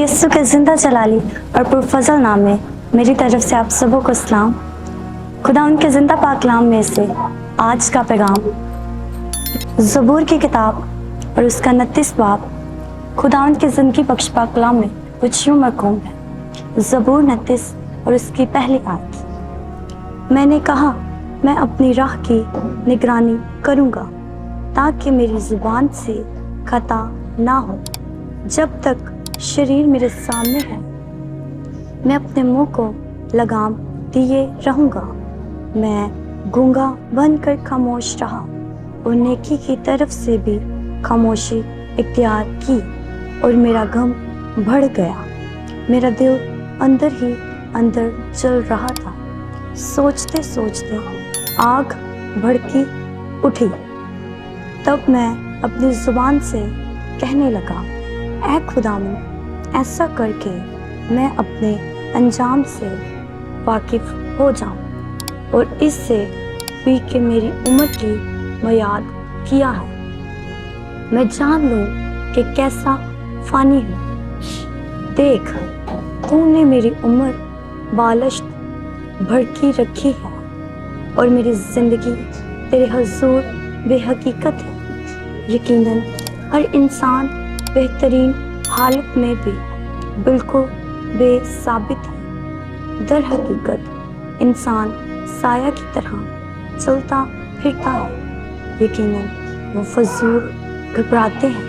यस्सु के जिंदा जलाली और पुरफजल नाम में मेरी तरफ से आप सबों को सलाम। खुदा उनके जिंदा पाकलाम में से आज का पैगाम ज़बूर की किताब और उसका 29 बाब खुदा उनके ज़िंदगी बख्श पाकलाम में कुछ यूँ मरकूम है। ज़बूर 29 और उसकी पहली आयत। मैंने कहा मैं अपनी राह की निगरानी करूँगा ताकि मेरी ज़ुबान से खता ना हो। जब तक शरीर मेरे सामने है मैं अपने मुंह को लगाम दिए रहूँगा। मैं गूंगा बनकर खामोश रहा और नेकी की तरफ से भी खामोशी इख्तियार की और मेरा गम बढ़ गया। मेरा दिल अंदर ही अंदर जल रहा था। सोचते सोचते आग भड़की उठी। तब मैं अपनी जुबान से कहने लगा, ऐ खुदावंद, ऐसा करके मैं अपने अंजाम से वाकिफ हो जाऊं और इससे भी कि मेरी उम्र की मियाद किया है। मैं जान लूं कि कैसा फानी हूँ। देख, तूने मेरी उम्र बालश्त भड़की रखी है और मेरी जिंदगी तेरे हुजूर बेहकीकत है। यकीनन हर इंसान बेहतरीन हालत में भी बिल्कुल बेसाबित है। दर हकीकत इंसान साया की तरह चलता फिरता है। यकीनन वो फजूल घबराते हैं,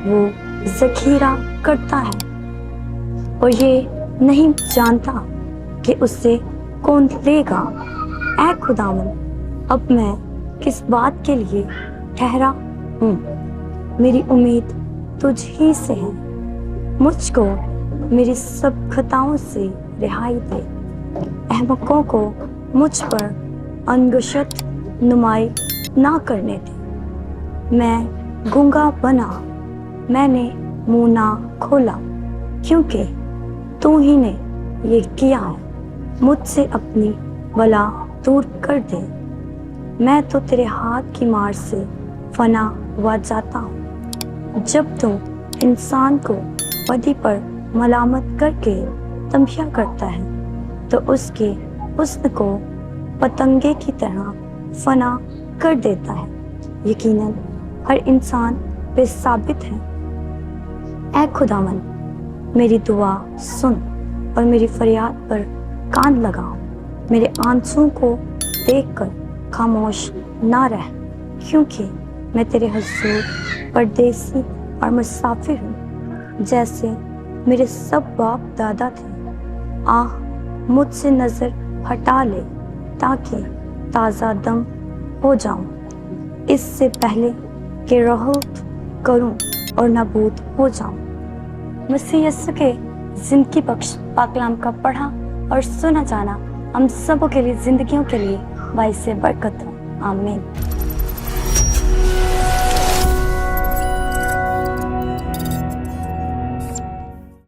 वो ज़खीरा करता है और ये नहीं जानता कि उससे कौन लेगा। ऐ खुदावंद, अब मैं किस बात के लिए ठहरा हूँ? मेरी उम्मीद तुझ ही से है। मुझको मेरी सब खताओं से रिहाई दे। अहमकों को मुझ पर अनगशत नुमाई ना करने दे। मैं गूंगा बना, मैंने मुंह ना खोला, क्योंकि तू ही ने ये किया है। मुझसे अपनी बला दूर कर दे। मैं तो तेरे हाथ की मार से फना हुआ जाता हूँ। जब तू इंसान को बदी पर मलामत करके तमशिया करता है तो उसके हुस्न को पतंगे की तरह फना कर देता है। यकीनन हर इंसान बेसाबित है। ऐ खुदावंद, मेरी दुआ सुन और मेरी फरियाद पर कान लगाओ। मेरे आंसुओं को देखकर खामोश ना रह, क्योंकि मैं तेरे हुजूर परदेसी और मुसाफिर हूँ, जैसे मेरे सब बाप दादा थे। आह, मुझसे नज़र हटा ले ताकि ताज़ा दम हो जाऊँ, इससे पहले कि रहूत करूँ और नाबूद हो जाऊँ। मसीह यस्सु के ज़िंदगी बख्श पाकलाम का पढ़ा और सुना जाना हम सबों के लिए ज़िंदगियों के लिए बाइस बरकत हो। आमीन।